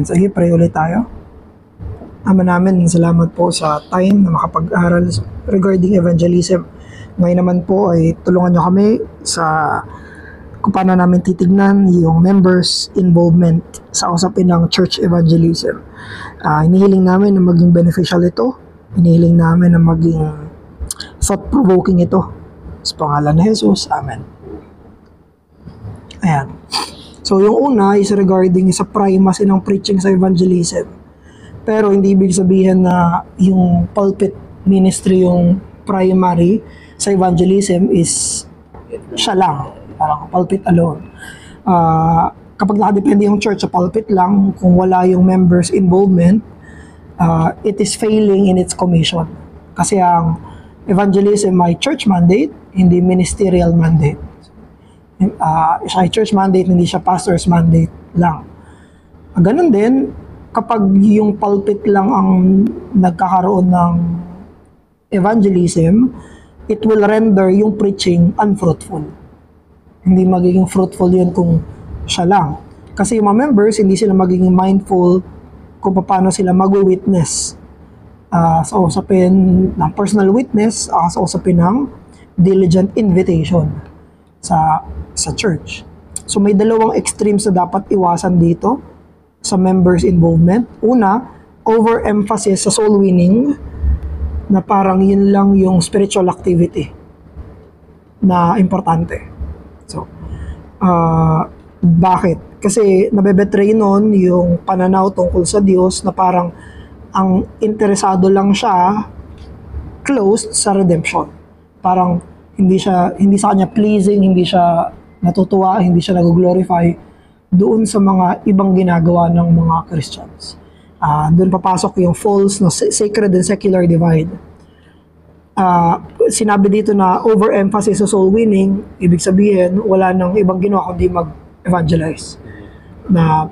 Amen. Sige, pray ulit tayo. Ama namin, salamat po sa time na makapag-aral regarding evangelism. Ngayon naman po ay tulungan nyo kami sa kung paano namin titignan yung members' involvement sa usapin ng church evangelism. Hinihiling namin na maging beneficial ito. Hinihiling namin na maging thought-provoking ito. Sa pangalan ni Jesus. Amen. Ayan. So yung una is regarding sa primacy ng preaching sa evangelism. Pero hindi ibig sabihin na yung pulpit ministry yung primary sa evangelism is siya lang. Parang pulpit alone. Kapag nakadepende yung church sa pulpit lang, kung wala yung members' involvement, it is failing in its commission. Kasi ang evangelism ay church mandate, hindi ministerial mandate. Siya ay church mandate, hindi siya pastor's mandate lang. Ganun din, kapag yung pulpit lang ang nagkakaroon ng evangelism, it will render yung preaching unfruitful. Hindi magiging fruitful yun kung siya lang. Kasi yung mga members, hindi sila magiging mindful kung paano sila mag-witness sa usapin ng personal witness, sa usapin ng diligent invitation sa church. So may dalawang extremes na dapat iwasan dito sa members' involvement. Una, overemphasis sa soul winning na parang yun lang yung spiritual activity na importante. So, bakit? Kasi nabebetray nun yung pananaw tungkol sa Diyos na parang ang interesado lang siya closed sa redemption. Parang hindi sa kanya pleasing, hindi siya natutuwa, hindi siya nag-glorify doon sa mga ibang ginagawa ng mga Christians. Doon papasok yung false na sacred and secular divide. Sinabi dito na overemphasis sa soul winning, ibig sabihin wala nang ibang ginawa kundi mag-evangelize. Na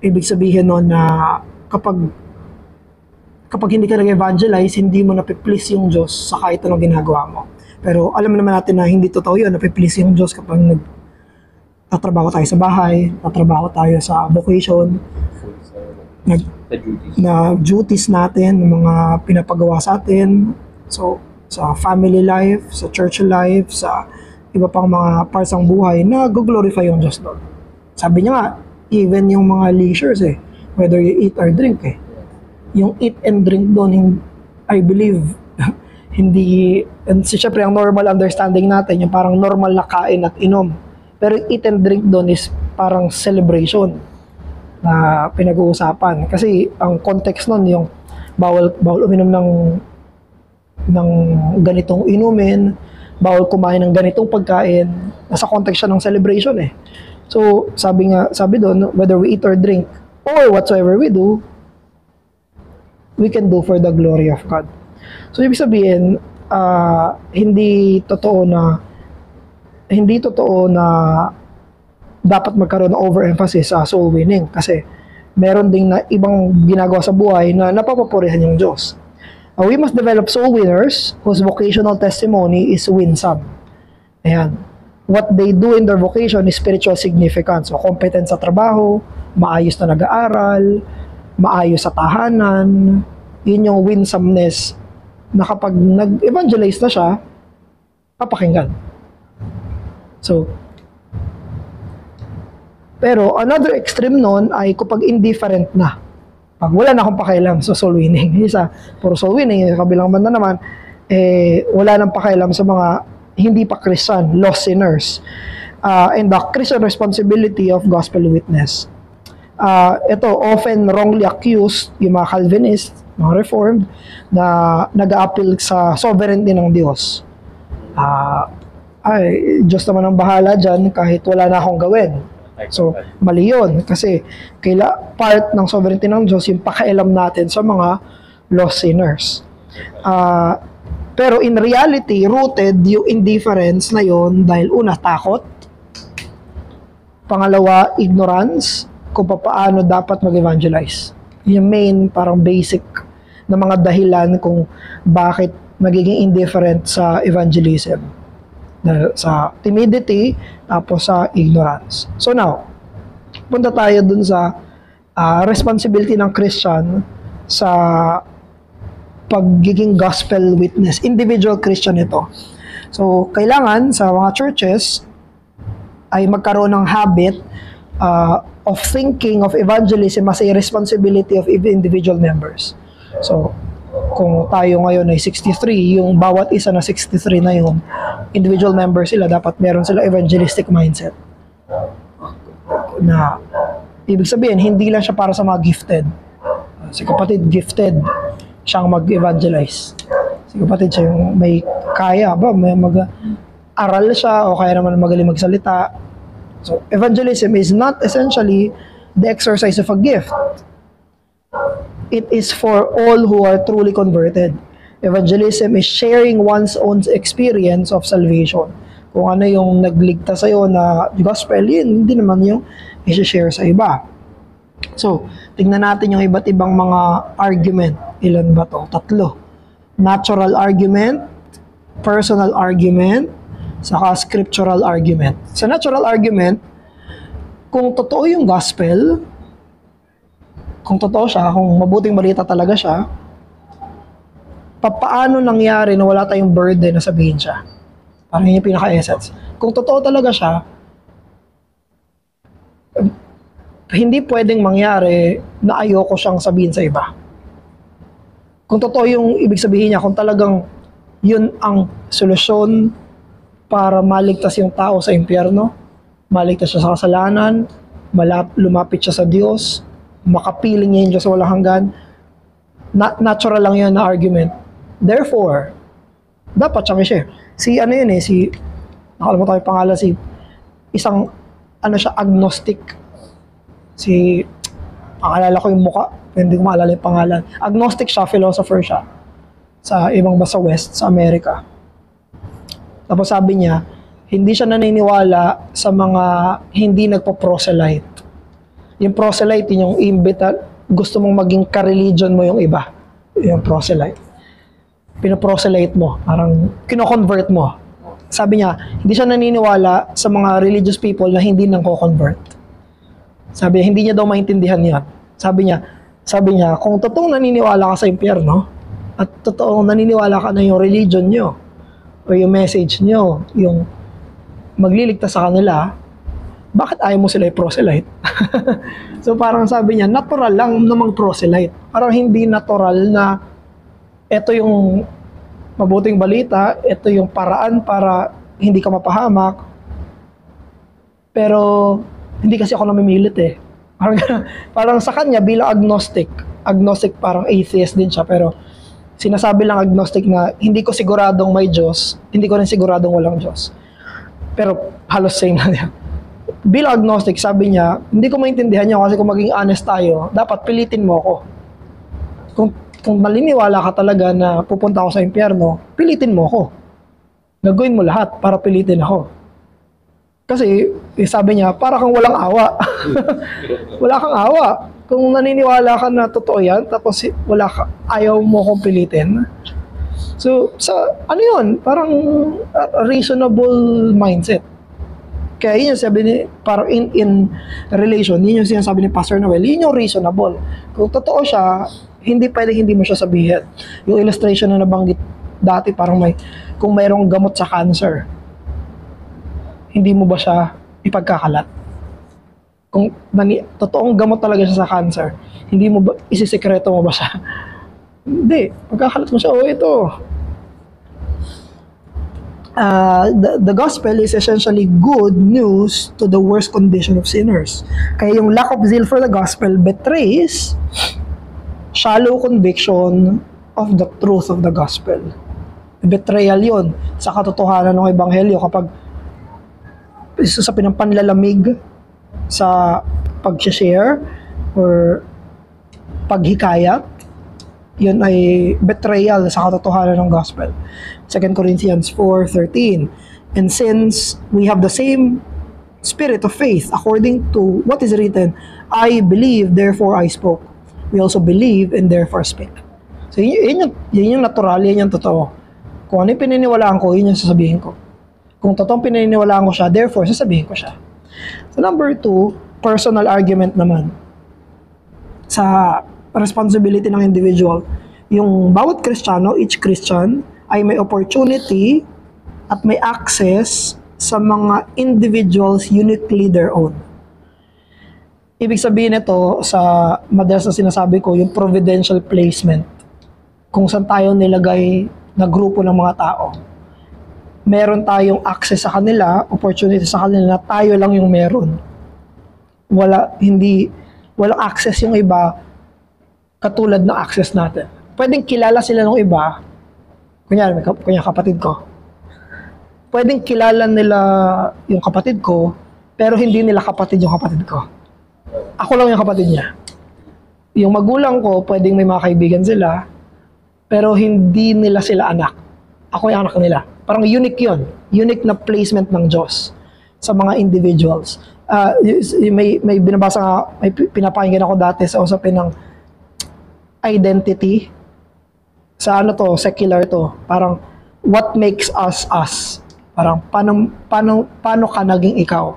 ibig sabihin nun na kapag hindi ka nag-evangelize, hindi mo napiplease yung Diyos sa kahit anong ginagawa mo. Pero alam naman natin na hindi totoo yun, napiplease yung Diyos kapag nagtatrabaho tayo sa bahay, tatrabaho tayo sa vocation, na duties natin, mga pinapagawa sa atin. So, sa family life, sa church life, sa iba pang mga parts ng buhay na glorify yung Diyos doon. Sabi niya nga, even yung mga leisures whether you eat or drink yung eat and drink doon, I believe, hindi, and siyempre ang normal understanding natin, yung parang normal na kain at inom. Pero eat and drink doon is parang celebration na pinag-uusapan. Kasi ang context nun, yung bawal uminom ng ganitong inumin, bawal kumain ng ganitong pagkain, nasa context siya ng celebration So, sabi doon, whether we eat or drink, or whatsoever we do, we can do for the glory of God. So, ibig sabihin, hindi totoo na dapat magkaroon ng overemphasis sa soul winning kasi meron ding na ibang ginagawa sa buhay na napapapurihan yung Diyos. We must develop soul winners whose vocational testimony is winsome. Ayan. What they do in their vocation is spiritual significance. So, competent sa trabaho, maayos na nag-aaral, maayos sa tahanan. Yun yung winsomeness na kapag nag-evangelize na siya, papakinggan. So, pero another extreme nun ay kapag indifferent na. Pag wala na akong pakialam sa soul winning. Isa, puro soul winning, kabilang banda naman, wala nang pakialam sa mga hindi pa Christian, lost sinners. And the Christian responsibility of gospel witness. Ito, often wrongly accused, yung mga Calvinist, mga Reformed, na nag-a-appeal sa sovereignty ng Diyos. Diyos naman ang bahala dyan kahit wala na akong gawin. So, mali yun. Kasi part ng sovereignty ng Diyos yung pakialam natin sa mga lost sinners. Pero in reality, rooted yung indifference na yun dahil una, takot. Pangalawa, ignorance kung paano dapat mag-evangelize. Yung main, parang basic na mga dahilan kung bakit magiging indifferent sa evangelism. Sa timidity, tapos sa ignorance. So now, punta tayo dun sa responsibility ng Christian sa pagiging gospel witness. Individual Christian ito. So, kailangan sa mga churches ay magkaroon ng habit of thinking of evangelism as a responsibility of individual members. So, kung tayo ngayon ay 63, yung bawat isa na 63 na yun, individual members sila, dapat meron sila evangelistic mindset. Na, ibig sabihin, hindi lang siya para sa mga gifted. Si kapatid, gifted siyang mag-evangelize. Si kapatid siya yung may kaya ba, may mag-aral siya o kaya naman magaling magsalita. So, evangelism is not essentially the exercise of a gift. It is for all who are truly converted. Evangelism is sharing one's own experience of salvation. Kung ano yung nagligtas sa'yo na gospel, yun, hindi naman yung i-share sa iba. So, tingnan natin yung iba't ibang mga argument. Ilan ba to? 3. Natural argument, personal argument, saka scriptural argument. Sa natural argument, kung totoo yung gospel, kung totoo siya, kung mabuting balita talaga siya, paano nangyari na wala tayong burden na sabihin siya? Parang yun yung pinaka-essence. Kung totoo talaga siya, hindi pwedeng mangyari na ayoko siyang sabihin sa iba. Kung totoo yung ibig sabihin niya, kung talagang yun ang solusyon para maligtas yung tao sa impyerno, maligtas siya sa kasalanan, lumapit siya sa Diyos, makapiling niya yung Diyos sa walang hanggan, natural lang yun na argument. Therefore, dapat siyang i-share. Nakalimutan ko yung pangalan, isang, siya, agnostic. Maalala ko yung muka, hindi ko maalala yung pangalan. Agnostic siya, philosopher siya, sa ibang sa West, sa Amerika. Tapos sabi niya, hindi siya naniniwala sa mga hindi nagpo-proselyte. Yung proselyte, yung gusto mong maging ka-religion mo yung iba. Yung proselyte. Pinoproselyte mo, parang kino-convert mo. Sabi niya, hindi siya naniniwala sa mga religious people na hindi nang ko-convert. Sabi niya, hindi niya daw maintindihan yan. Sabi niya, kung totoong naniniwala ka sa impyerno, at totoong naniniwala ka na yung religion nyo, o yung message nyo, yung magliligtas sa kanila, bakit ayaw mo sila i-proselyte? So parang sabi niya, natural lang na mag-proselyte. Parang hindi natural na ito yung mabuting balita, ito yung paraan para hindi ka mapahamak. Pero hindi kasi ako namimilit eh. Parang sa kanya bilang agnostic parang atheist din siya, pero sinasabi lang agnostic na hindi ko siguradong may Diyos, hindi ko rin siguradong walang Diyos. Pero halos same na niya. Bilang agnostic, sabi niya, hindi ko maintindihan niya kasi kung maging honest tayo, dapat pilitin mo ako. Kung maliniwala ka talaga na pupunta ako sa impyerno, pilitin mo ako. Gagawin mo lahat para pilitin ako. Kasi, sabi niya, para kang walang awa. Wala kang awa. Kung naniniwala ka na totoo yan, tapos ayaw mo kong pilitin. So, ano yun? Parang reasonable mindset. Kaya yun yung sabi ni, parang in relation, yun yung sinasabi ni Pastor Noel, yun yung reasonable. Kung totoo siya, hindi pwede hindi mo siya sabihin. Yung illustration na nabanggit dati, parang kung mayroong gamot sa cancer, hindi mo ba siya ipagkakalat? Kung totoong gamot talaga siya sa cancer, hindi mo ba, isisekreto mo ba siya? Hindi, pagkakalat mo siya, ito. The gospel is essentially good news to the worst condition of sinners. Kaya yung lack of zeal for the gospel betrays shallow conviction of the truth of the gospel. Betrayal yun sa katotohanan ng ebanghelyo kapag sa pinampanlalamig sa pag-share or paghikayat, yun ay betrayal sa katotohanan ng gospel. 2 Corinthians 4:13. And since we have the same spirit of faith, according to what is written, I believe, therefore I spoke. We also believe and therefore speak. So yun yung natural, yun yung totoo. Kung ano yung pininiwalaan ko, yun yung sasabihin ko. Kung totoong pininiwalaan ko siya, therefore sasabihin ko siya. So number 2, personal argument naman. sa responsibility ng individual. Yung bawat Kristiyano, each Christian, ay may opportunity at may access sa mga individuals uniquely their own. Ibig sabihin nito sa madalas na sinasabi ko, yung providential placement. Kung saan tayo nilagay na grupo ng mga tao. Meron tayong access sa kanila, opportunity sa kanila na tayo lang yung meron. Walang access yung iba katulad ng access natin. Pwedeng kilala sila ng iba, kunyari kapatid ko. Pwedeng kilala nila yung kapatid ko, pero hindi nila kapatid yung kapatid ko. Ako lang yung kapatid niya. Yung magulang ko, pwedeng may mga kaibigan sila, pero hindi nila sila anak. Ako yung anak nila. Parang unique yun. Unique na placement ng Diyos sa mga individuals. May binabasa, may pinapakinggan ako dati sa usapin ng identity. Sa secular to. Parang, what makes us us? Parang, paano ka naging ikaw?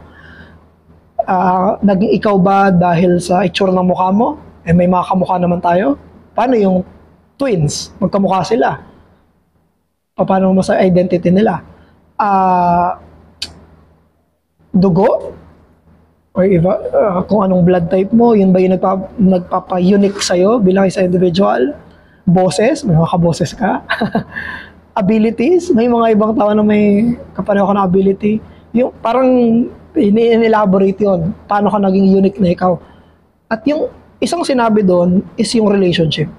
Naging ikaw ba dahil sa itsura ng mukha mo? May mga kamukha naman tayo. Paano yung twins? Magkamukha sila. Paano mo sa identity nila? Dugo? Or iba, kung anong blood type mo, yun ba yung nagpapa-unique sa'yo bilang isang individual? Boses? May mga kaboses ka? Abilities? May mga ibang tao na may kapareho ka na ability. Yung parang ini-elaborate yun. Paano ka naging unique na ikaw? At yung isang sinabi doon is yung relationship.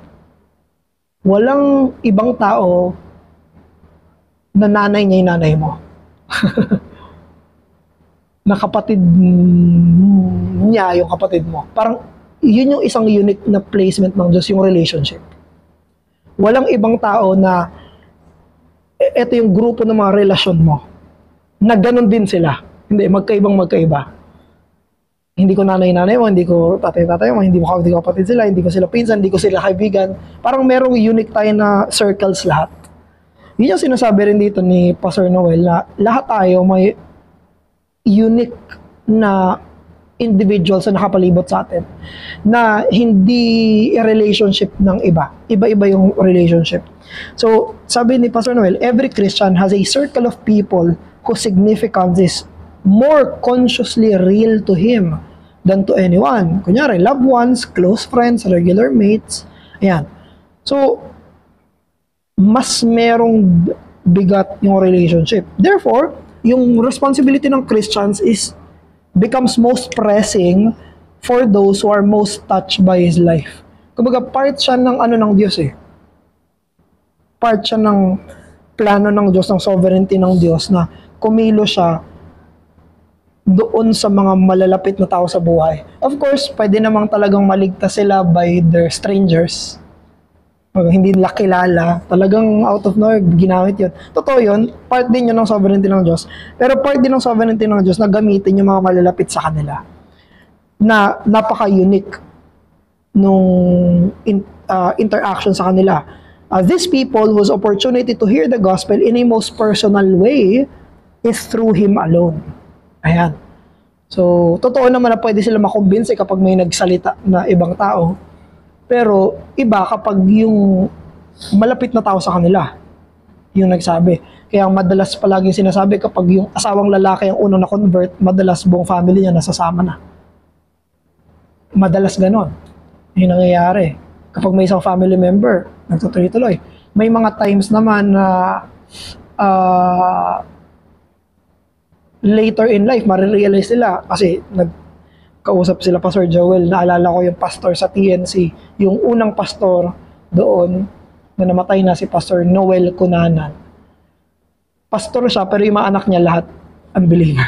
Walang ibang tao na nanay niya yung nanay mo. Na kapatid niya yung kapatid mo. Parang yun yung isang unique na placement ng Diyos, yung relationship. Walang ibang tao na ito yung grupo ng mga relasyon mo na ganun din sila. Hindi, magkaiba. Hindi ko nanay-nanay mo, hindi ko tatay-tatay mo, hindi ko kapatid sila, hindi ko sila pinsan, hindi ko sila kaibigan. Parang merong unique tayo na circles lahat. Yun yung sinasabi rin dito ni Pastor Noel na lahat tayo may unique na individuals na nakapalibot sa atin na hindi relationship ng iba. Iba-iba yung relationship. So, sabi ni Pastor Noel, every Christian has a circle of people whose significance is more consciously real to him than to anyone. Kunyari, loved ones, close friends, regular mates. Ayan. So, mas merong bigat yung relationship. Therefore, yung responsibility ng Christians becomes most pressing for those who are most touched by His life. Kumbaga, part siya ng ng Diyos eh. Part siya ng plano ng Diyos, ng sovereignty ng Diyos na kumilo siya doon sa mga malalapit na tao sa buhay. Of course, pwede namang talagang maligtas sila by their strangers. Hindi nila kilala, talagang out of nowhere, ginamit yun. Totoo yun, part din yun ng sovereignty ng Diyos. Pero part din ng sovereignty ng Diyos na gamitin yung mga malalapit sa kanila. Na napaka-unique nung interaction sa kanila. These people whose opportunity to hear the gospel in a most personal way is through Him alone. Ayan. So, totoo naman na pwede sila makumbinse kapag may nagsalita na ibang tao. Pero iba kapag yung malapit na tao sa kanila yung nagsabi. Kaya madalas palagi sinasabi kapag yung asawang lalaki ang unang na-convert, madalas buong family niya nasasama na. Madalas ganon. Yung nangyayari. Kapag may isang family member, nagtutuloy-tuloy. May mga times naman na later in life, marirealize nila kasi kausap sila Pastor Joel, naalala ko yung pastor sa TNC, yung unang pastor doon na namatay na si Pastor Noel Cunanan. Pastor siya, pero yung mga anak niya lahat unbeliever.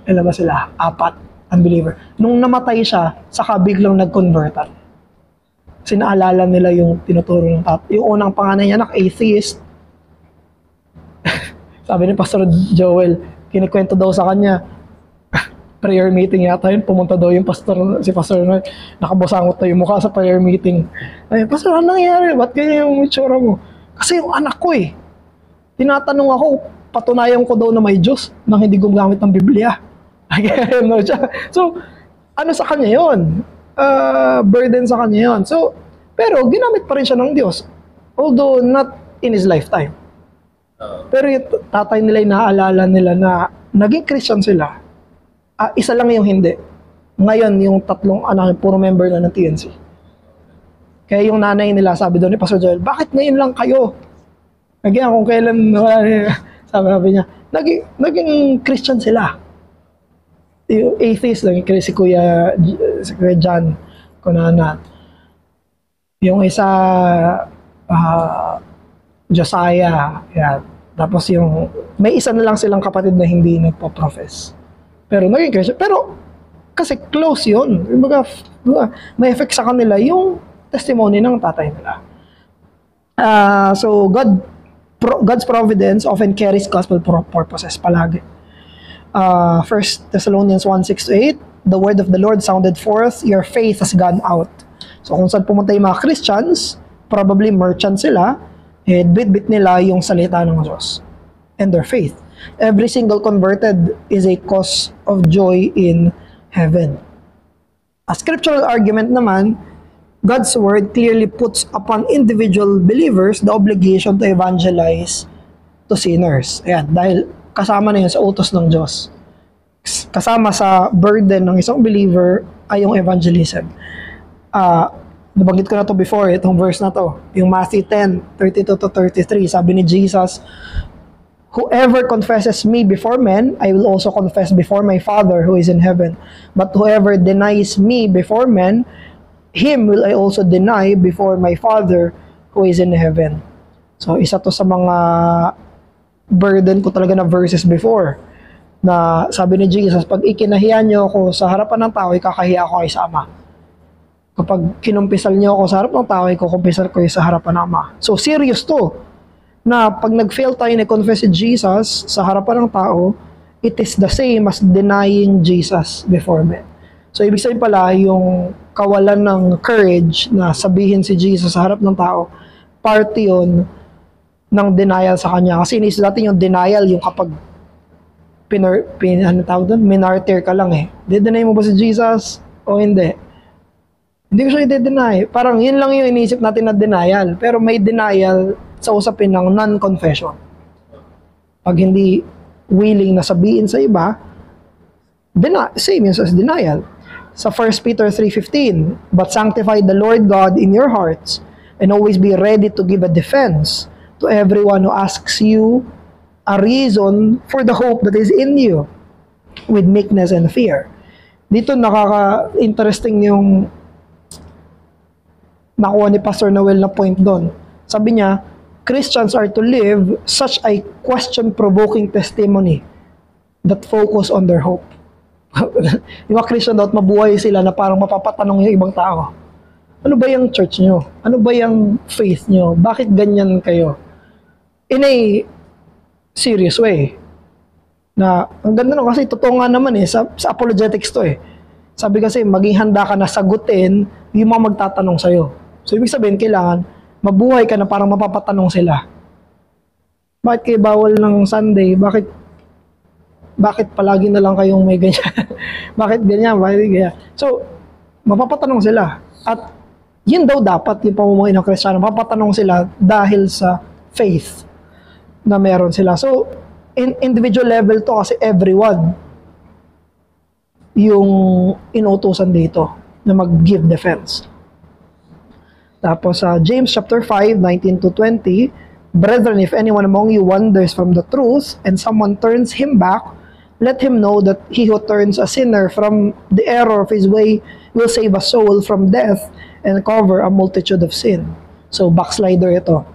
Ilan ba sila? 4 unbeliever. Nung namatay siya, saka biglang nag-convertan. Sinaalala nila yung tinuturo ng yung unang panganay niya, anak, atheist. Sabi ni Pastor Joel, kinikwento daw sa kanya, prayer meeting yata yun, pumunta daw yung si Pastor Noel, nakabasangot na yung mukha sa prayer meeting. Ay, Pastor, ano nangyari? Ba't ganyan yung itsura mo? Kasi yung anak ko eh, tinatanong ako, patunayan ko daw na may Diyos nang hindi gumagamit ng Biblia. So, ano sa kanya yon, burden sa kanya yon. So, pero ginamit pa rin siya ng Diyos, although not in his lifetime. Pero yung tatay nila, yung naaalala nila na naging Christian sila, isa lang yung hindi. Ngayon, yung tatlong anak, puro member na ng TNC. Kaya yung nanay nila, sabi doon ni Pastor Joel, bakit ngayon lang kayo? Again, kung kailan, sabi niya, naging Christian sila. Yung atheist lang, si Kuya John Conana. Yung isa, Josiah, yan. Tapos yung, may isa na lang silang kapatid na hindi nagpo-profess. Pero naging Christian. Pero, kasi close yun. May effect sa kanila yung testimony ng tatay nila. So, God's providence often carries gospel purposes palagi. 1 Thessalonians 1:6-8, the word of the Lord sounded forth, your faith has gone out. So, kung saan pumunta yung mga Christians, probably merchant sila, bit-bit nila yung salita ng Diyos and their faith. Every single converted is a cause of joy in heaven. A scriptural argument naman, God's word clearly puts upon individual believers the obligation to evangelize to sinners. Ayan, dahil kasama na yun sa utos ng Diyos. Kasama sa burden ng isang believer ay yung evangelism. Nabanggit ko na to before, itong verse na to. Yung Matthew 10:32-33, sabi ni Jesus, whoever confesses me before men, I will also confess before my Father who is in heaven. But whoever denies me before men, him will I also deny before my Father who is in heaven. So, isa to sa mga burden ko talaga na verses before. Na sabi ni Jesus, pag ikinahiya niyo ako sa harapan ng tao, ikakahiya ako kay sa Ama. Kapag kinumpisal niyo ako sa harapan ng tao, ikukumpisal ko sa harapan ng Ama. So, serious to. Na pag nag-fail tayo na confess si Jesus sa harapan ng tao, it is the same as denying Jesus before men. So, ibig sabihin pala, yung kawalan ng courage na sabihin si Jesus sa harap ng tao, part yun ng denial sa kanya. Kasi inis natin yung denial, yung kapag minartir ka lang eh. Dideny mo ba si Jesus o hindi? Hindi ko siya i-deny. Parang yun lang yung inisip natin na denial. Pero may denial sa usapin ng non-confession. Pag hindi willing na sabihin sa iba, same yun as denial. Sa 1 Peter 3:15, but sanctify the Lord God in your hearts, and always be ready to give a defense to everyone who asks you a reason for the hope that is in you, with meekness and fear. Dito nakaka-interesting yung nakuha ni Pastor Noel na point doon. Sabi niya, Christians are to live such a question-provoking testimony that focus on their hope. Yung mga Christian daw, mabuhay sila na parang mapapatanong yung ibang tao. Ano ba yung church nyo? Ano ba yung faith nyo? Bakit ganyan kayo? In a serious way. Na, ang ganda no, kasi totoo nga naman sa apologetics to eh. Sabi kasi, maging handa ka na sagutin yung mga magtatanong sa'yo. So, ibig sabihin, kailangan mabuhay ka na parang mapapatanong sila. Bakit kayo bawal ng Sunday? Bakit palagi na lang kayong may ganyan? Bakit ganyan? So, mapapatanong sila. At yun daw dapat yung pamumuhay ng Kristiyano. Mapapatanong sila dahil sa faith na meron sila. So, in individual level to kasi everyone yung inutusan dito na mag-give defense. Tapos James chapter 5, 19-20, brethren, if anyone among you wanders from the truth and someone turns him back, let him know that he who turns a sinner from the error of his way will save a soul from death and cover a multitude of sin. So, backslider ito.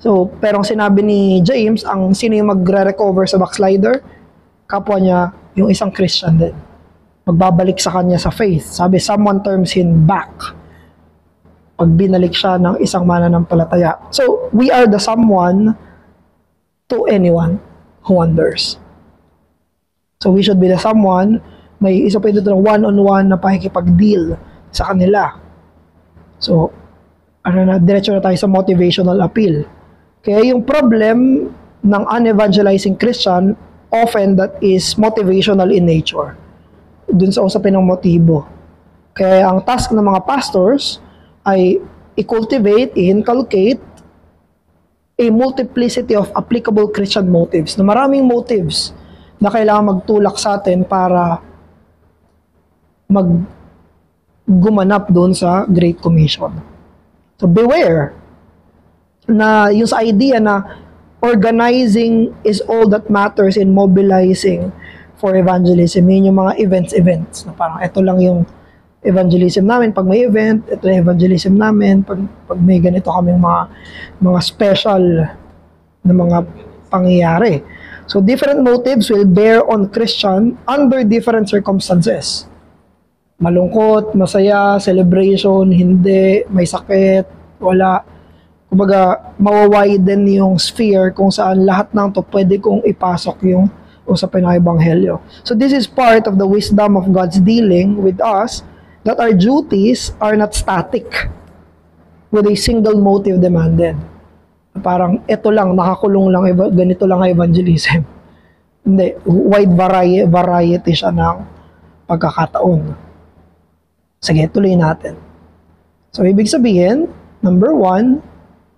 So, pero sinabi ni James, ang sino yung magre-recover sa backslider? Kapwa niya, yung isang Christian din. Magbabalik sa kanya sa faith. Sabi, someone turns him back. Pag binalik siya ng isang mananampalataya. So, we are the someone to anyone who wanders. So, we should be the someone, may isa pa ito ng one-on-one na pakikipag-deal sa kanila. So, diretso na tayo sa motivational appeal. Kaya yung problem ng unevangelizing Christian, often that is motivational in nature. dun sa usapin ng motibo. Kaya ang task ng mga pastors ay i-cultivate, i-inculcate a multiplicity of applicable Christian motives, na maraming motives na kailangan magtulak sa atin para gumanap doon sa Great Commission. So beware na yung sa idea na organizing is all that matters in mobilizing for evangelism. Yun yung mga events na parang ito lang yung evangelism namin pag may event, ito yung evangelism namin pag may ganito kaming mga special na mga pangyayari. So different motives will bear on Christian under different circumstances. Malungkot, masaya, celebration, hindi, may sakit, wala. Kumbaga, mawawiden yung sphere kung saan lahat ng to pwede kong ipasok yung usapin ng Ebanghelyo. So this is part of the wisdom of God's dealing with us, that our duties are not static with a single motive demanded. Parang ito lang, nakakulong lang, ganito lang ang evangelism. Hindi, wide variety siya ng pagkakataon. Sige, tuloy natin. So, ibig sabihin, number 1,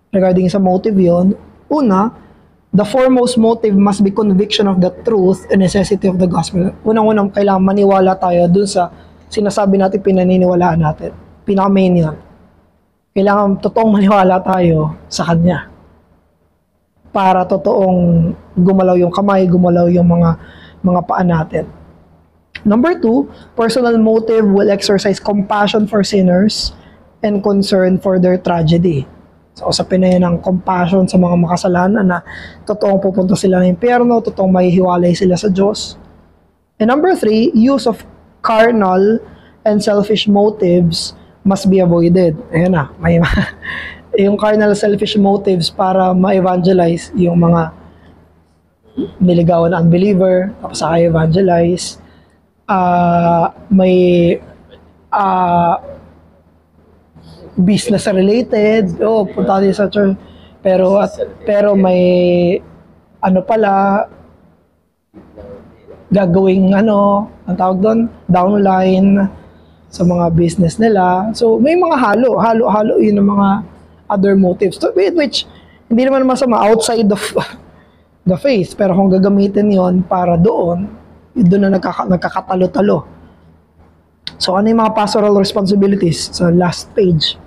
regarding sa motive yon, una, the foremost motive must be conviction of the truth and necessity of the gospel. Unang-unang kailangan maniwala tayo dun sa sinasabi natin, pinaniniwalaan natin. Pinaka-main yun. Kailangan totoong maniwala tayo sa Kanya. Para totoong gumalaw yung kamay, gumalaw yung mga paa natin. Number 2, personal motive will exercise compassion for sinners and concern for their tragedy. So, usapin na yun ng compassion sa mga makasalanan na totoong pupunta sila ng impyerno, totoong mahihiwalay sila sa Diyos. And number 3, use of carnal and selfish motives must be avoided. Ayan na, may yung carnal selfish motives para ma-evangelize yung mga niligawan na unbeliever, tapos saka evangelize. May business related, punta tayo sa church, pero may ano pala, gagawing ang tawag doon, downline sa mga business nila. So, may mga halo yun ng mga other motives. So, which, hindi naman masama outside of the faith, pero kung gagamitin yon para doon na nagkakatalo-talo. So, ano yung mga pastoral responsibilities? Sa last page.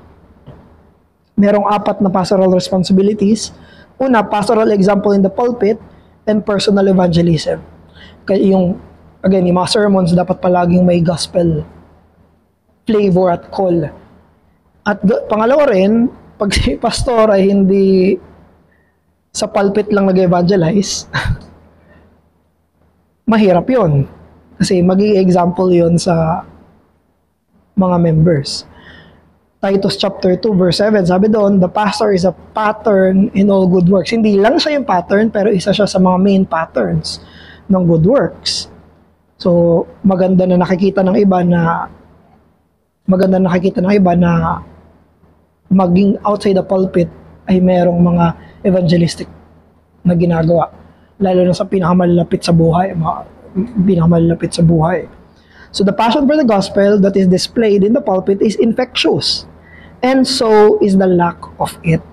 Merong 4 na pastoral responsibilities. Una, pastoral example in the pulpit and personal evangelism. Kaya yung mga sermons dapat palaging may gospel flavor at call. At pangalawa rin, pag si pastor ay hindi sa pulpit lang nag-evangelize, mahirap yun. Kasi magiging example yun sa mga members. Titus chapter 2 verse 7, sabi doon, the pastor is a pattern in all good works. Hindi lang siya yung pattern, pero isa siya sa mga main patterns ng good works. So, maganda na nakikita ng iba na maging outside the pulpit ay merong mga evangelistic na ginagawa. Lalo na sa pinakamalapit sa buhay. So, the passion for the gospel that is displayed in the pulpit is infectious. And so is the lack of it.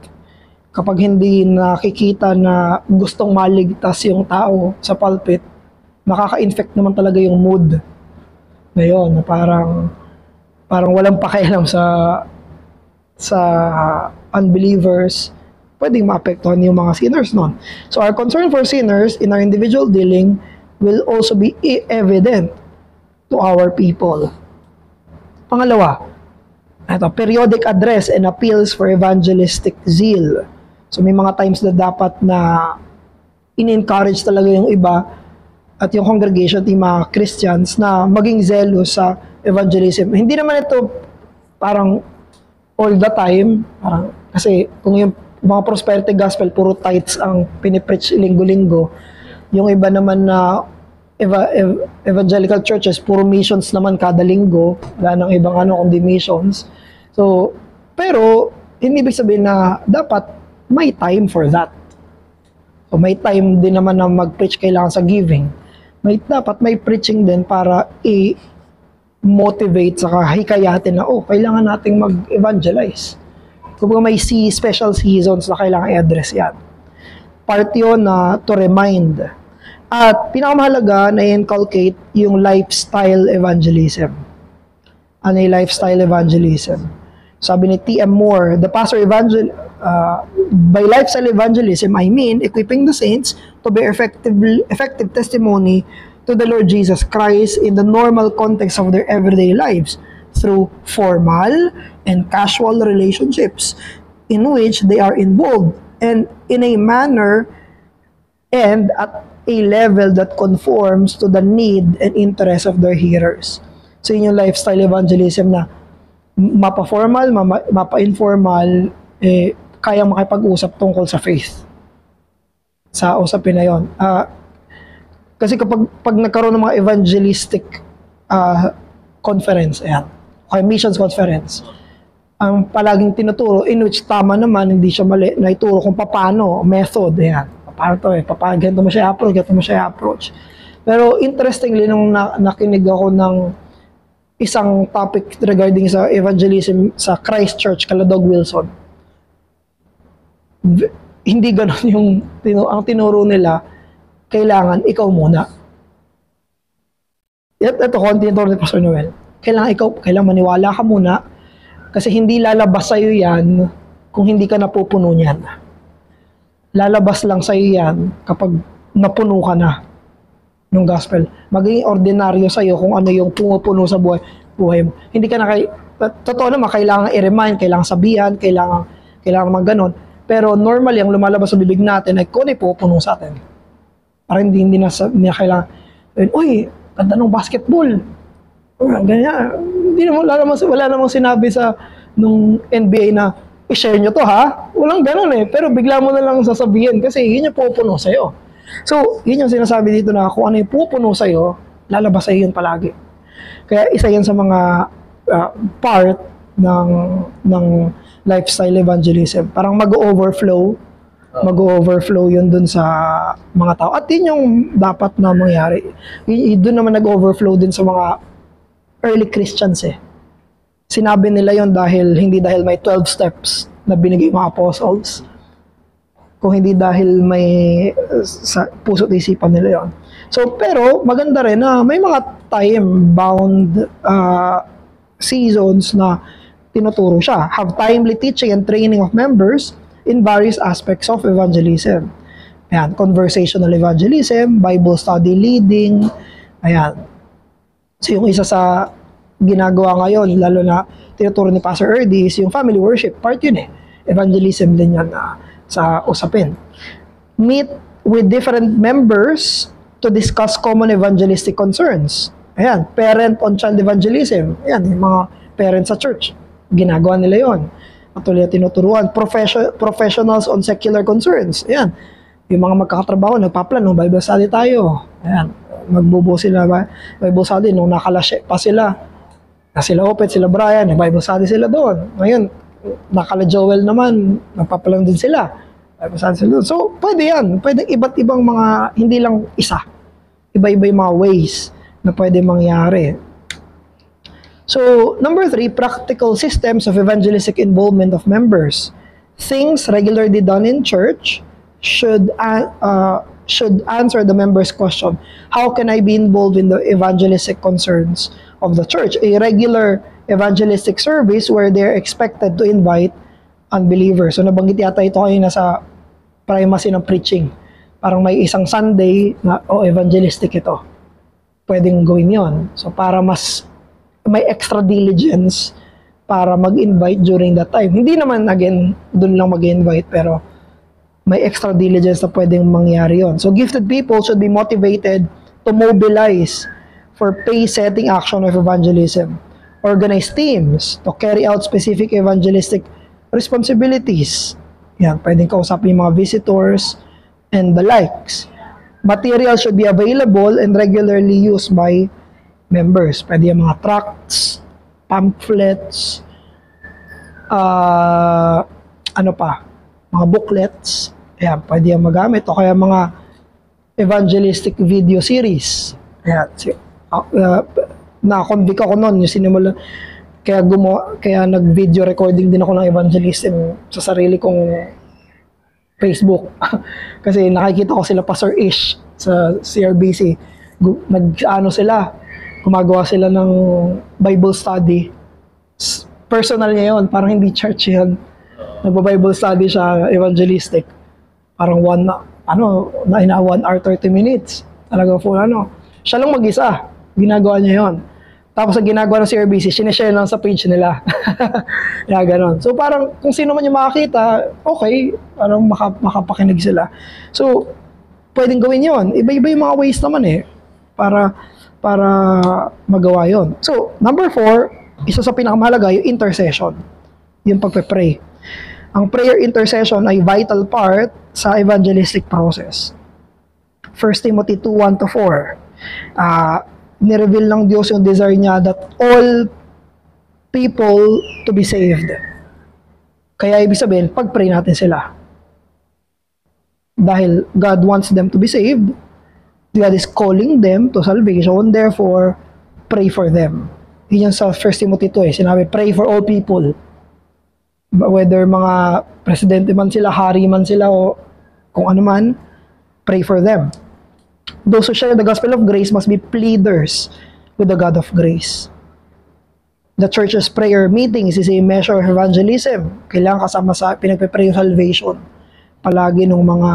Kapag hindi nakikita na gustong maligtas yung tao sa pulpit, makaka-infect naman talaga yung mood ngayon, na parang walang pakialam sa unbelievers, pwedeng maapektuhan yung mga sinners nun. So our concern for sinners in our individual dealing will also be evident to our people. Pangalawa, periodic address and appeals for evangelistic zeal. So may mga times na dapat na in-encourage talaga yung iba at yung congregation, yung mga Christians, na maging zealous sa evangelism. Hindi naman ito parang all the time, kasi kung yung mga prosperity gospel, puro tithes ang pinipreach linggo-linggo. Yung iba naman na evangelical churches, puro missions naman kada linggo, wala nang ibang kundi missions. So, pero, hindi ibig sabihin na dapat may time for that. So, may time din naman na mag-preach kailangan sa giving. Dapat may preaching din para motivate saka hikayatin na, kailangan nating mag-evangelize. Kung may special seasons na kailangan i-address yan. Part yun na to remind. At pinakamahalaga na i-inculcate yung lifestyle evangelism. Ano yung lifestyle evangelism? Sabi ni T.M. Moore, by lifestyle evangelism, I mean equipping the saints to bear effective testimony to the Lord Jesus Christ in the normal context of their everyday lives through formal and casual relationships in which they are involved and in a manner and at a level that conforms to the need and interest of their hearers. So yun yung lifestyle evangelism na mapa-formal, mapa-informal, kayang makipag-usap tungkol sa faith. Sa usapin na yun. Kasi kapag nagkaroon ng mga evangelistic conference, ayan, okay, missions conference, ang palaging tinuturo, in which tama naman, hindi siya mali, na ituro kung paano, method, ayan. Paano to ganito mo siya approach, ganito mo siya approach. Pero interestingly, nung nakinig ako ng isang topic regarding sa evangelism sa Christ Church, kala Doug Wilson, hindi ganon yung ang tinuro nila, kailangan ikaw muna. Ito, konti ni Pastor Noel. Kailangan maniwala ka muna kasi hindi lalabas sa'yo yan kung hindi ka napupuno niyan. Lalabas lang sa'yo yan kapag napuno ka na ng gospel. Magiging ordinaryo sa'yo kung ano yung pumupuno sa buhay mo. Hindi ka na totoo naman, kailangan i-remind, kailangan sabihan, kailangan mga ganon. Pero normally, ang lumalabas sa bibig natin ay kung ano pupuno sa atin. Para hindi na kailangan, uy, ganda ng basketball. Ganyan. Wala namang sinabi sa nung NBA na i-share nyo to ha. Walang ganun Pero bigla mo na lang sasabihin kasi yun yung pupuno sa'yo. So, yun yung sinasabi dito na kung ano yung pupuno sa'yo, lalabas sa'yo yun palagi. Kaya isa yan sa mga part ng lifestyle evangelism. Parang mag-overflow yun dun sa mga tao. At yun yung dapat na mangyari. Doon naman nag-overflow din sa mga early Christians Sinabi nila yon hindi dahil may 12 steps na binigay mga apostles, kung hindi dahil may sa puso't isipan nila yon. So, pero maganda rin na may mga time-bound seasons na tinuturo siya. Have timely teaching and training of members in various aspects of evangelism. Ayan, conversational evangelism, Bible study leading, ayan. So, yung isa sa ginagawa ngayon, lalo na tinuturo ni Pastor Erdy, is yung family worship. Part yun Evangelism din yan sa usapin. Meet with different members to discuss common evangelistic concerns. Ayan, parent on child evangelism. Ayan, yung mga parents sa church. Ginagawa nila yon. Patuloy na tinuturuan. Professionals on secular concerns. Ayan, yung mga magkakatrabaho, nagpaplano, Bible study tayo. Ayan, magbubo sila, Bible study, nung nakalashe pa sila. Sila Opet, sila Brian, nag-Bible study sila doon. Ngayon, nakala Joel naman, nagpapalang din sila. Bible study sila doon. So, pwede yan. Pwede iba't ibang mga, hindi lang isa. Iba-iba yung mga ways na pwede mangyari. So, number 3, practical systems of evangelistic involvement of members. Things regularly done in church should answer the member's question, how can I be involved in the evangelistic concerns of the church? A regular evangelistic service where they're expected to invite unbelievers. So nabanggit yata ito kayo na sa primacy ng preaching. Parang may isang Sunday na evangelistic ito. Pwedeng gawin yon. So para mas may extra diligence para mag-invite during that time. Hindi naman again dun lang mag-invite pero may extra diligence na pwedeng mangyari yon. So gifted people should be motivated to mobilize for pace-setting action of evangelism. Organize teams to carry out specific evangelistic responsibilities. Yan, pwedeng kausapin yung mga visitors and the likes. Material should be available and regularly used by members. Pwede yung mga tracts, pamphlets, mga booklets. Ayan, pwede yung magamit. O kaya mga evangelistic video series. Ayan, na-convict ako noon, yung sinimula, kaya nag-video recording din ako ng evangelism sa sarili kong Facebook. Kasi nakikita ko sila Pastor Ish sa CRBC. Gumagawa sila ng Bible study. Personal niya yun, parang hindi church yan. Nagba-Bible study siya, evangelistic. Parang 1 hour 30 minutes. Talaga full Siya lang mag-isa. Ginagawa niya yon. Tapos ang ginagawa ng CRBC, sinishare lang sa page nila. Kaya ganon. So parang kung sino man yung makakita, okay, parang makapakinig sila. So, pwedeng gawin yon. Iba-iba yung mga ways naman para magawa yon. So, number 4, isa sa pinakamahalaga, yung intercession. Yung pagpe-pray. Ang prayer intercession ay vital part sa evangelistic process. 1 Timothy 2:1-4. Nireveal ng Diyos yung desire niya that all people to be saved. Kaya ibig sabihin, pag-pray natin sila. Dahil God wants them to be saved, God is calling them to salvation, therefore, pray for them. Yun sa 1 Timothy 2 sinabi, pray for all people. Whether mga presidente man sila, hari man sila, o kung ano man, pray for them. Those who share the gospel of grace must be pleaders with the God of grace. The church's prayer meetings is a measure of evangelism. Kailangan kasama sa pinagpe-pray yung salvation palagi ng mga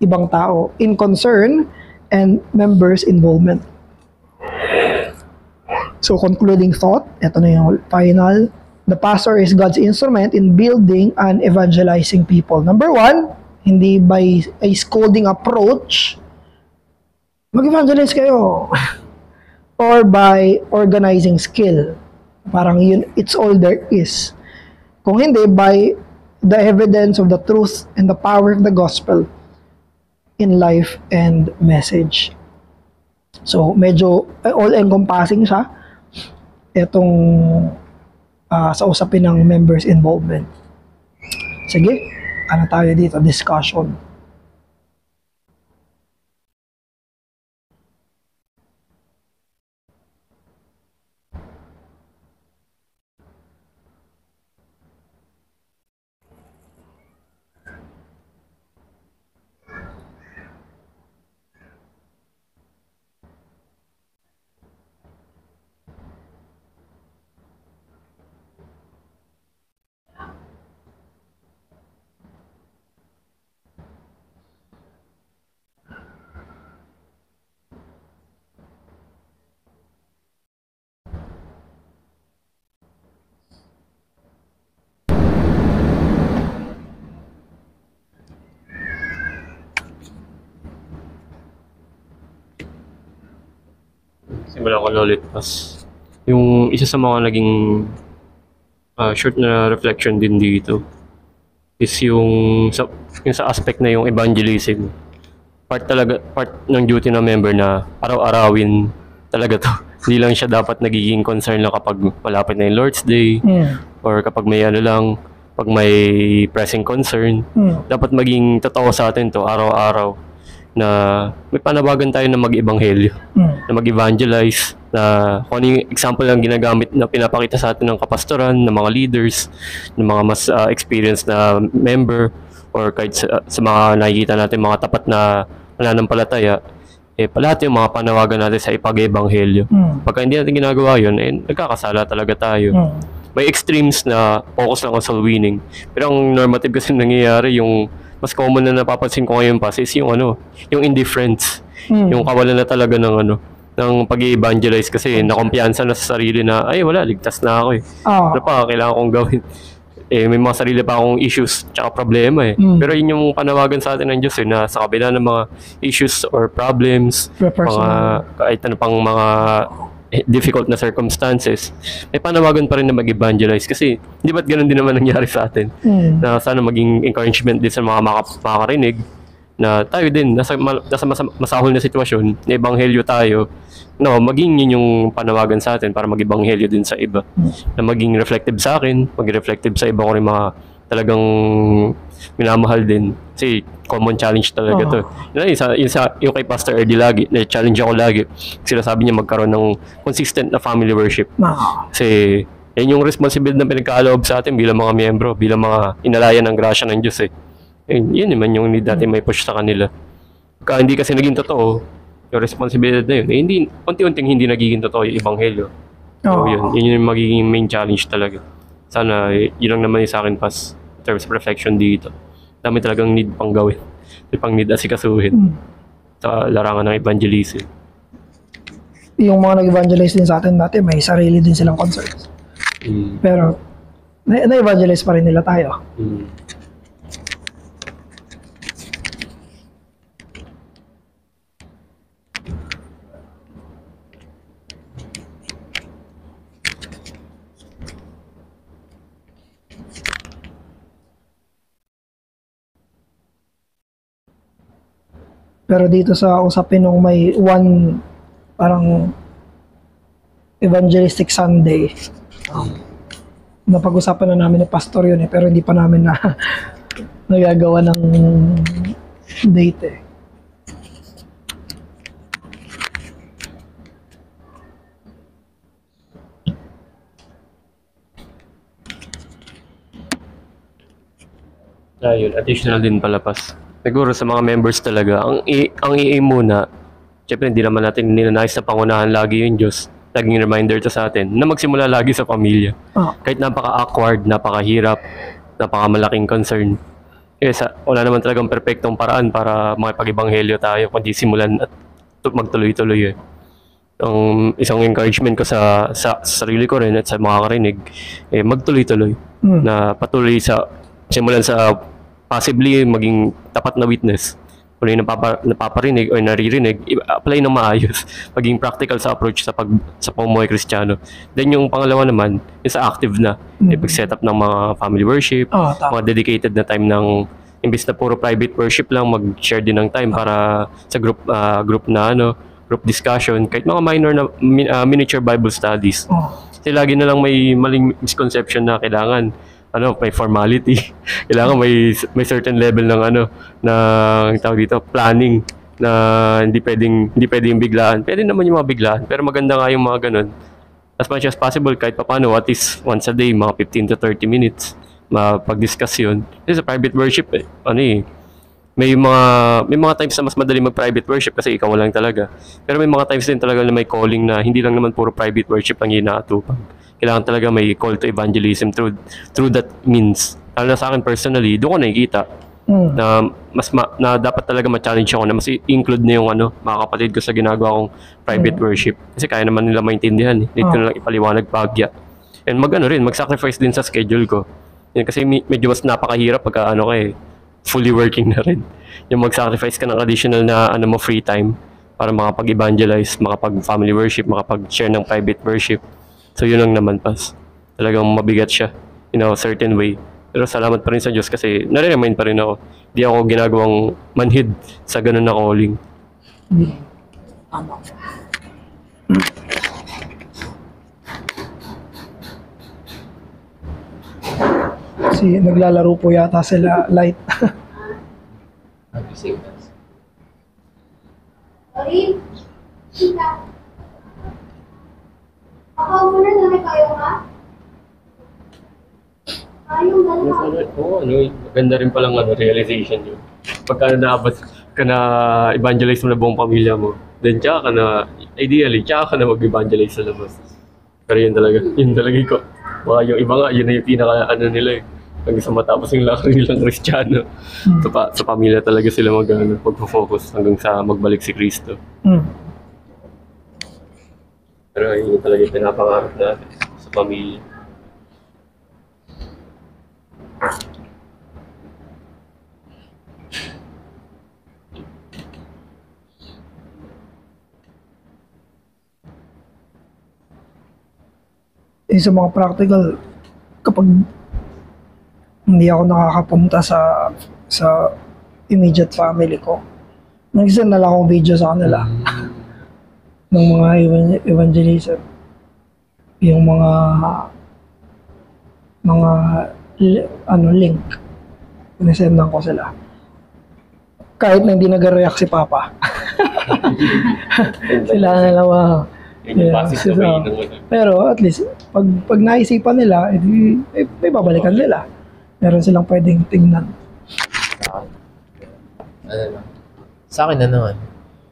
ibang tao in concern and members' involvement. So concluding thought, ito na yung final. The pastor is God's instrument in building and evangelizing people. Number 1, hindi by a scolding approach, mag-evangelize kayo. Or by organizing skill. Parang yun, it's all there is. Kung hindi, by the evidence of the truth and the power of the gospel in life and message. So, medyo all-encompassing siya. Itong sa usapin ng members' involvement. Sige, ano tayo dito? Discussion. Simula ko ulit pas. Yung isa sa mga naging short na reflection din dito is yung sa aspect na yung evangelism. Part ng duty ng member na araw-arawin talaga to. Hindi lang siya dapat nagiging concern lang kapag malapit na yung Lord's Day or kapag may pag may pressing concern. Dapat maging totoo sa atin to araw-araw na may panawagan tayo na mag-ebanghelyo, na mag-evangelize, na kung ano yung example lang ginagamit na pinapakita sa atin ng kapastoran, ng mga leaders, ng mga mas experienced na member, or kahit sa mga nakikita natin mga tapat na mananampalataya, palati yung mga panawagan natin sa ipag-ebanghelyo. Pagka hindi natin ginagawa yun, nagkakasala talaga tayo. May extremes na focus lang on soul winning. Pero ang normative kasi nangyayari, yung mas common na napapansin ko ngayon pa is yung indifference. Yung kawalan na talaga ng pag-i-evangelize kasi nakumpiyansa na sa sarili na, ay wala, ligtas na ako Ano pa, kailangan kong gawin. May mga sarili pa akong issues tsaka problema Pero yun yung panawagan sa atin ng Diyos na sa kabila ng mga issues or problems, kahit ano pang mga difficult na circumstances, may panawagan pa rin na mag-evangelize kasi hindi ba't ganun din naman nangyari sa atin na sana maging encouragement din sa mga makakarinig na tayo din nasa masahol na sitwasyon na ebanghelyo tayo, maging yun yung panawagan sa atin para mag-ebanghelyo din sa iba, na maging reflective sa akin, maging reflective sa iba ko rin mga talagang minamahal din. Kasi common challenge talaga to. Yung kay Pastor Eddie lagi, na-challenge ako lagi. Sinasabi niya magkaroon ng consistent na family worship. Kasi yan yung responsibility na pinagkaloob sa atin bilang mga miyembro, bilang mga inalayan ng grasya ng Diyos eh. Yun naman yung need natin may push sa kanila. Kaya hindi kasi naging totoo, yung responsibility na yun, hindi, unti-unting hindi nagiging totoo yung ebanghelyo. So yun yung magiging main challenge talaga. Sana yun lang naman yung sa akin pas in terms of reflection dito. Dami talagang need pang gawin. May pang need asikasuhin sa larangan ng evangelism. Yung mga nag-evangelize din sa atin dati, may sarili din silang concerns. Pero, na-evangelize pa rin nila tayo. Pero dito sa usapin nung may one parang evangelistic Sunday, napag-usapan na namin ni pastor yun pero hindi pa namin na nagagawa ng date eh. Yun, additional din pala pas. Siguro sa mga members talaga, ang i-aim muna, syempre hindi naman natin ninanais na pangunahan lagi yung Diyos. Laging reminder to sa atin na magsimula lagi sa pamilya. Kahit napaka-awkward, napakahirap, napakamalaking concern. Kasi wala naman talagang perfectong paraan para makipag-ebanghelyo tayo, kundi simulan at magtuloy-tuloy eh. Ang isang encouragement ko sa sarili ko rin at sa mga karinig, magtuloy-tuloy. Na patuloy simulan sa possibly maging tapat na witness. Kung yung napaparinig o naririnig, apply ng maayos. Maging practical sa approach sa pamumuhay Kristiyano. Then yung pangalawa naman, yung sa active na. Pag-set up ng mga family worship, mga dedicated na time ng, imbis na puro private worship lang, mag-share din ng time para sa group discussion, kahit mga minor na miniature Bible studies. Kasi lagi na lang may maling misconception na kailangan may formality. Kailangan may certain level ng tawag dito, planning na hindi pwedeng biglaan. Pwede naman yung mga biglaan, pero maganda nga yung mga ganun. As much as possible, kahit papaano, at least once a day, mga 15 to 30 minutes, mapag-discuss yun. Kasi sa private worship, may mga times na mas madali mag-private worship kasi ikaw lang talaga. Pero may mga times din talaga na may calling na hindi lang naman puro private worship ang inaatupag. Kailangan talaga may call to evangelism through that means. Lalo na sa akin personally, doon ko nakikita na dapat talaga ma-challenge ako na mas include na yung mga kapatid ko sa ginagawa kong private worship. Kasi kaya naman nila maintindihan. Need ko na lang ipaliwanag pagya. And mag-sacrifice din sa schedule ko. Yan, kasi medyo mas napakahirap pagka fully working na rin. Yung mag-sacrifice ka ng additional na free time para makapag-evangelize, makapag-family worship, makapag-share ng private worship. So yun lang naman pas. Talagang mabigat siya in a certain way. Pero salamat pa rin sa Diyos kasi nare-remind pa rin ako. Di ako ginagawang manhid sa ganun na calling. Kasi naglalaro po yata sila light. Ako muna na kayo ha? Ayong Maganda rin palang realization yun. Pagka naabot ka na evangelize mo na buong pamilya mo, then ideally, tsaka ka na mag-evangelize sa labas. Pero yun talaga ko. Yung iba nga, yun na yung pinaka nila eh. Hanggang sa matapos yung laki nilang Kristiyano. Sa pamilya talaga sila mag-focus hanggang sa magbalik si Kristo. Pero yun talaga yung pinapangarap natin sa pamilya. Sa mga practical, kapag hindi ako nakakapunta sa immediate family ko, nag-send na lang akong video sa kanila ng mga evangelism, yung mga link. Sinesendan ko sila. Kahit na hindi nag-react si Papa. Sila na lang Yun yung basic so, way ng pero at least, pag naisipan nila, edi, may babalikan nila. Meron silang pwedeng tingnan. Ano lang. Sa akin na naman,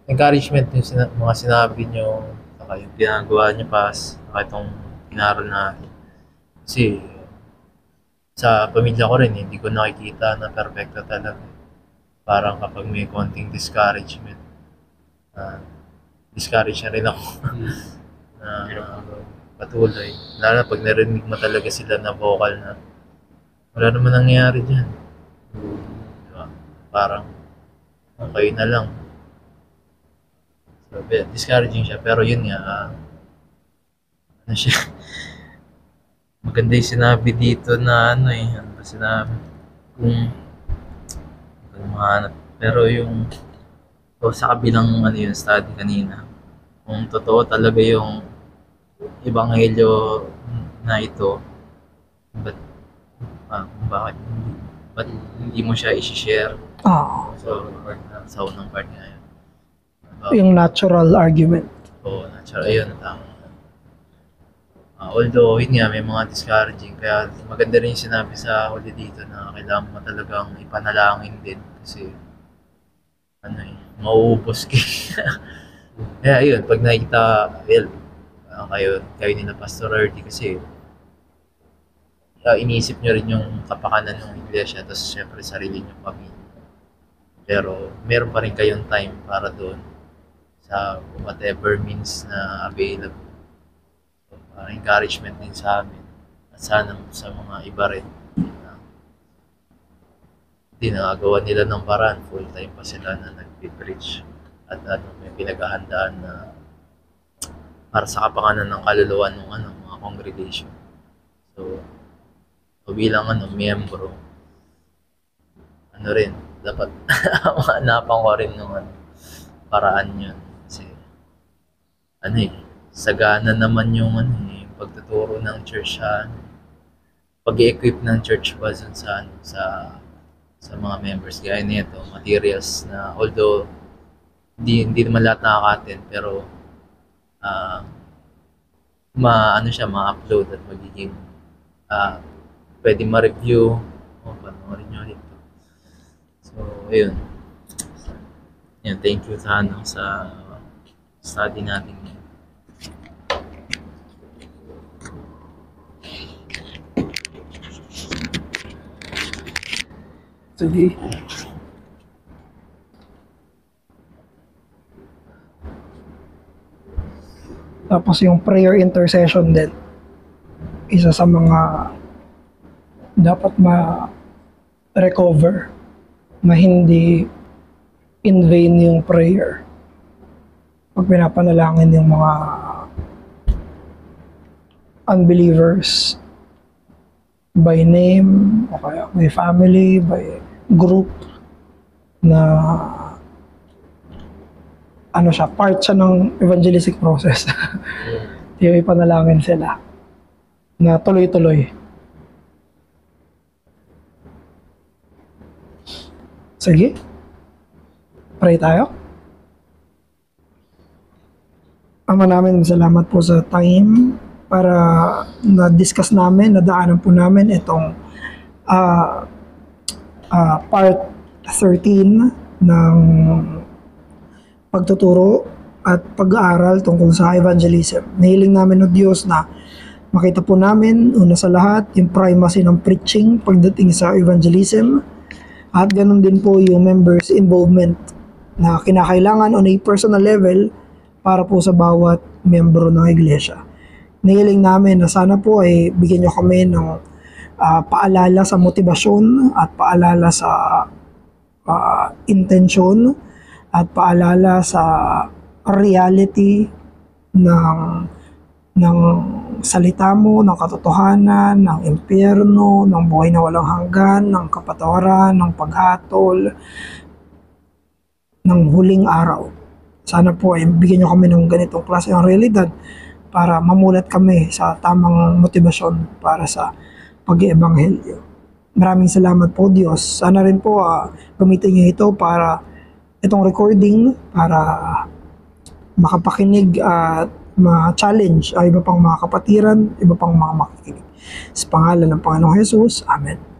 encouragement yung mga sinabi nyo, saka yung ginagawa nyo saka itong inaral natin. Kasi sa pamilya ko rin, hindi ko nakikita na perfecto talaga. Parang kapag may konting discouragement, discourage na rin ako na patuloy. Lalo na pag narinig mo talaga sila na vocal na wala naman nangyayari dyan. Diba? Parang okay na lang. So, discouraging siya. Pero yun nga, ano siya, maganda yung sinabi dito na ano ba sinabi? Kung mahanap. Pero yung sa kabilang yung study kanina, kung totoo talaga yung ebanghelyo na ito, ba't hindi mo siya i-share? So, sa unang part nga yun. Yung natural argument. Oo, natural. Ayun, tama. Although, yun nga, may mga discouraging. Kaya maganda rin yung sinabi sa huli dito na kailangan mo talagang ipanalangin din. Kasi, mauubos Kaya yun, pag nakita, kayo nila Pastor Erdy kasi iniisip nyo rin yung kapakanan ng iglesia, tapos syempre sarili nyo pamilya. Pero meron pa rin kayong time para doon sa whatever means na available. So, encouragement din sa amin at sana sa mga iba rin. Hindi nagagawa nila ng paraan, full time pa sila na nag-preach at may pinaghahandaan na para sa kapakanan ng kaluluwa ng mga congregation. So bilang miyembro, rin, dapat mahanapan ko rin ng paraan yun. Kasi sagana naman yung pagtuturo ng church pag-equip ng church ba sa mga members gaya nito, materials na although hindi naman lahat nakaka-attend pero ma-upload at magiging pwede ma-review o panoorin nyo ulit. So, ayun. Thank you sa study natin. Sige. Tapos yung prayer intercession din. Isa sa mga dapat ma-recover na hindi in vain yung prayer. Pag pinapanalangin yung mga unbelievers by name, o kaya by family, by group, na part siya ng evangelistic process. Yung ipanalangin sila na tuloy-tuloy. Sige. Pray tayo. Ama namin, salamat po sa time para na-discuss namin, nadaanan po namin itong part 13 ng pagtuturo at pag-aaral tungkol sa evangelism. Nahiling namin o Diyos na makita po namin, una sa lahat, yung primacy ng preaching pagdating sa evangelism at ganun din po yung members' involvement na kinakailangan on a personal level para po sa bawat membro ng iglesia. Nahiling namin na sana po ay bigyan nyo kami ng paalala sa motibasyon at paalala sa intensyon at paalala sa reality ng salita mo, ng katotohanan, ng impyerno, ng buhay na walang hanggan, ng kapatawaran, ng paghatol, ng huling araw. Sana po ay bigyan nyo kami ng ganitong klase ng realidad para mamulat kami sa tamang motibasyon para sa pag-iebanghelyo. Maraming salamat po Diyos. Sana rin po gamitin niyo ito para itong recording para makapakinig at ma-challenge iba pang mga kapatiran, iba pang mga makikinig. Sa pangalan ng Panginoong Jesus, Amen.